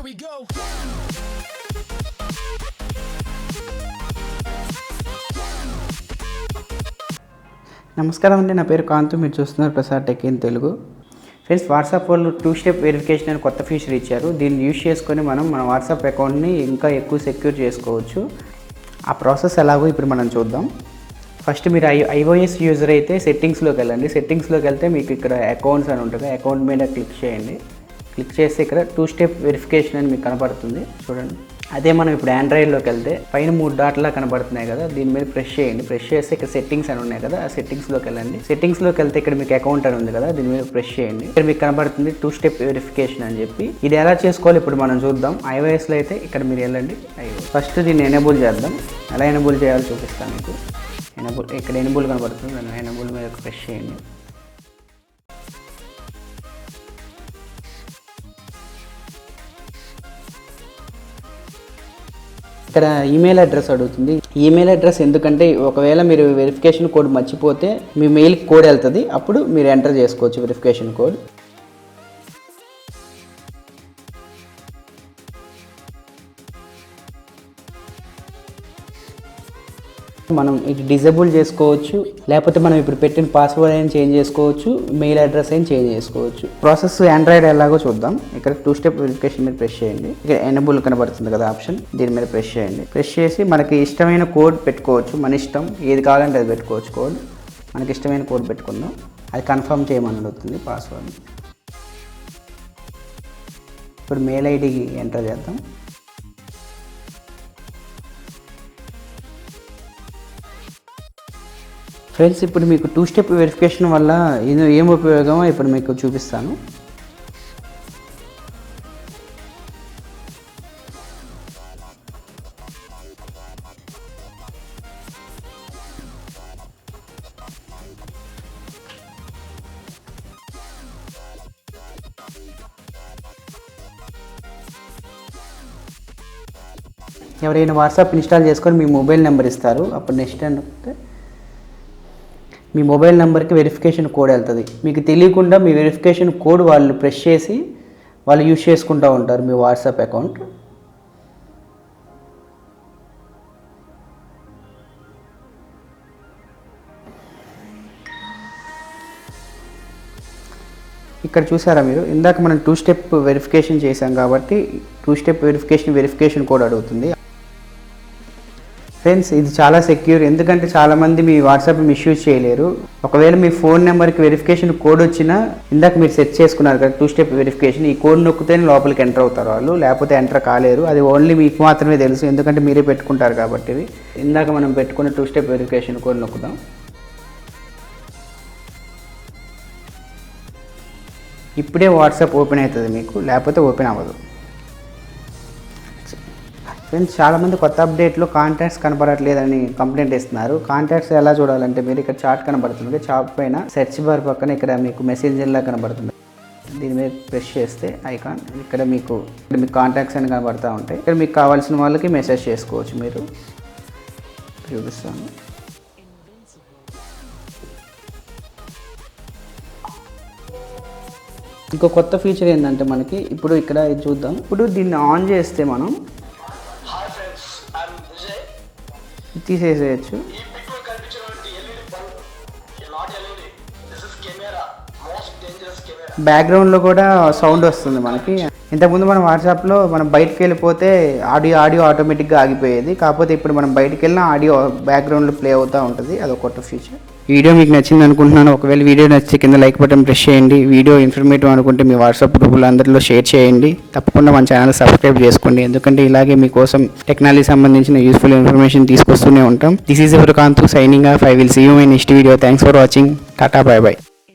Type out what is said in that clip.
Here we go. నమస్కారం అండి, నా పేరు కాంతు. మీరు చూస్తున్నారు Prasad tech in Telugu. Friends, WhatsApp వాళ్ళు 2 స్టెప్ వెరిఫికేషన్ అని కొత్త ఫీచర్ ఇచ్చారు. దీన్ని యూజ్ చేసుకొని మన వాట్సాప్ అకౌంట్ని ఇంకా ఎక్కువ సెక్యూర్ చేసుకోవచ్చు. ఆ ప్రాసెస్ ఎలాగో ఇప్పుడు మనం చూద్దాం. ఫస్ట్ మీరు iOS యూజర్ అయితే సెట్టింగ్స్లోకి వెళ్ళండి. సెట్టింగ్స్లోకి వెళ్తే మీకు ఇక్కడ అకౌంట్స్ అని ఉంటుంది. అకౌంట్ మీద క్లిక్ చేయండి. క్లిక్ చేస్తే ఇక్కడ 2 స్టెప్ వెరిఫికేషన్ అని మీకు కనపడుతుంది, చూడండి. అదే మనం ఇప్పుడు ఆండ్రాయిడ్లోకి వెళ్తే పైన 3 డాట్లా కనబడుతున్నాయి కదా, దీని మీద ప్రెస్ చేయండి. ప్రెస్ చేస్తే ఇక్కడ సెట్టింగ్స్ అని ఉన్నాయి కదా, ఆ సెట్టింగ్స్లోకి వెళ్ళండి. సెట్టింగ్స్లోకి వెళ్తే ఇక్కడ మీకు అకౌంట్ అని ఉంది కదా, దీని మీద ప్రెస్ చేయండి. ఇక్కడ మీకు కనబడుతుంది 2 స్టెప్ వెరిఫికేషన్ అని చెప్పి. ఇది ఎలా చేసుకోవాలి ఇప్పుడు మనం చూద్దాం. iOSలో అయితే ఇక్కడ మీరు వెళ్ళండి. ఫస్ట్ దీన్ని ఎనేబుల్ చేద్దాం. ఎలా ఎనేబుల్ చేయాలో చూపిస్తాను మీకు. ఇక్కడ ఎనేబుల్ కనబడుతుంది, దాన్ని ఎనేబుల్ మీద ప్రెస్ చేయండి. ఇక్కడ ఈమెయిల్ అడ్రస్ అడుగుతుంది. ఈమెయిల్ అడ్రస్ ఎందుకంటే ఒకవేళ మీరు వెరిఫికేషన్ కోడ్ మర్చిపోతే మీ మెయిల్కి కోడ్ వెళ్తుంది, అప్పుడు మీరు ఎంటర్ చేసుకోవచ్చు వెరిఫికేషన్ కోడ్. మనం ఇది డిజేబుల్ చేసుకోవచ్చు, లేకపోతే మనం ఇప్పుడు పెట్టిన పాస్వర్డ్ అయినా చేంజ్ చేసుకోవచ్చు, మెయిల్ అడ్రస్ అయినా చేంజ్ చేసుకోవచ్చు. ప్రాసెస్ ఆండ్రాయిడ్ ఎలాగో చూద్దాం. ఇక్కడ 2 స్టెప్ వెరిఫికేషన్ మీద ప్రెస్ చేయండి. ఇక్కడ ఎనేబుల్ కనబడుతుంది కదా ఆప్షన్, దీని మీద ప్రెస్ చేయండి. ప్రెస్ చేసి మనకి ఇష్టమైన కోడ్ పెట్టుకోవచ్చు. మన ఇష్టం, ఏది కావాలంటే అది పెట్టుకోవచ్చు కోడ్. మనకి ఇష్టమైన కోడ్ పెట్టుకుందాం. అది కన్ఫర్మ్ చేయమని అడుగుతుంది పాస్వర్డ్. ఇప్పుడు మెయిల్ ఐడి ఎంటర్ చేద్దాం. ఫ్రెండ్స్, ఇప్పుడు మీకు 2 స్టెప్ వెరిఫికేషన్ వల్ల ఏం ఉపయోగమో ఇప్పుడు మీకు చూపిస్తాను. ఎవరైనా వాట్సాప్ ఇన్స్టాల్ చేసుకొని మీ మొబైల్ నెంబర్ ఇస్తారు. అప్పుడు నెక్స్ట్ అంటే మీ మొబైల్ నెంబర్కి వెరిఫికేషన్ కోడ్ వెళ్తుంది. మీకు తెలియకుండా మీ వెరిఫికేషన్ కోడ్ వాళ్ళు ప్రెస్ చేసి వాళ్ళు యూజ్ చేసుకుంటూ ఉంటారు మీ వాట్సాప్ అకౌంట్. ఇక్కడ చూసారా మీరు, ఇందాక మనం 2 స్టెప్ వెరిఫికేషన్ చేసాం కాబట్టి 2 స్టెప్ వెరిఫికేషన్ కోడ్ అడుగుతుంది. ఫ్రెండ్స్, ఇది చాలా సెక్యూర్. ఎందుకంటే చాలామంది మీ వాట్సాప్ మిస్యూజ్ చేయలేరు. ఒకవేళ మీ ఫోన్ నెంబర్కి వెరిఫికేషన్ కోడ్ వచ్చినా, ఇందాక మీరు సెట్ చేసుకున్నారు కదా 2 స్టెప్ వెరిఫికేషన్, ఈ కోడ్ నొక్కితేనే లోపలికి ఎంటర్ అవుతారు వాళ్ళు, లేకపోతే ఎంటర్ కాలేరు. అది ఓన్లీ మీకు మాత్రమే తెలుసు, ఎందుకంటే మీరే పెట్టుకుంటారు కాబట్టి. ఇందాక మనం పెట్టుకున్న 2 స్టెప్ వెరిఫికేషన్ కోడ్ నొక్కుదాం. ఇప్పుడే వాట్సాప్ ఓపెన్ అవుతుంది మీకు, లేకపోతే ఓపెన్ అవ్వదు. ఫ్రెండ్స్, చాలామంది కొత్త అప్డేట్లో కాంటాక్ట్స్ కనపడట్లేదని కంప్లైంట్ ఇస్తున్నారు. కాంటాక్ట్స్ ఎలా చూడాలంటే మీరు ఇక్కడ చార్ట్ కనబడుతుంది, చార్ట్ పైన సెర్చ్ బార్ పక్కన ఇక్కడ మీకు మెసేంజర్లా కనబడుతుంది. దీని మీద ప్రెస్ చేస్తే ఐకాన్ ఇక్కడ మీకు కాంటాక్ట్స్ అని కనబడుతూ ఉంటాయి. ఇక్కడ మీకు కావాల్సిన వాళ్ళకి మెసేజ్ చేసుకోవచ్చు. మీరు చూపిస్తాను. ఇంకో కొత్త ఫీచర్ ఏంటంటే మనకి ఇప్పుడు ఇక్కడ ఇది చూద్దాం. ఇప్పుడు దీన్ని ఆన్ చేస్తే మనం తీసేసేయచ్చు. బ్యాక్గ్రౌండ్లో కూడా సౌండ్ వస్తుంది మనకి. ఇంతకుముందు మనం వాట్సాప్లో మనం బయటకు వెళ్ళిపోతే ఆడియో ఆటోమేటిక్గా ఆగిపోయేది. కాకపోతే ఇప్పుడు మనం బయటకు వెళ్ళిన ఆడియో బ్యాక్గ్రౌండ్లో ప్లే అవుతూ ఉంటుంది. అదొక కొత్త ఫీచర్. వీడియో మీకు నచ్చింది అనుకుంటున్నాను. ఒకవేళ వీడియో నచ్చితే కింద లైక్ బటన్ ప్రెస్ చేయండి. వీడియో ఇన్ఫర్మేటివ్ అనుకుంటే మీ వాట్సాప్ గ్రూపులో అందరిలో షేర్ చేయండి. తప్పకుండా మన ఛానల్ సబ్స్క్రైబ్ చేసుకోండి, ఎందుకంటే ఇలాగే మీకోసం టెక్నాలజీ సంబంధించిన యూస్ఫుల్ ఇన్ఫర్మేషన్ తీసుకొస్తూనే ఉంటాం. This is your Kantu signing off. I will see you in next video. Thanks for watching. Tata, bye by.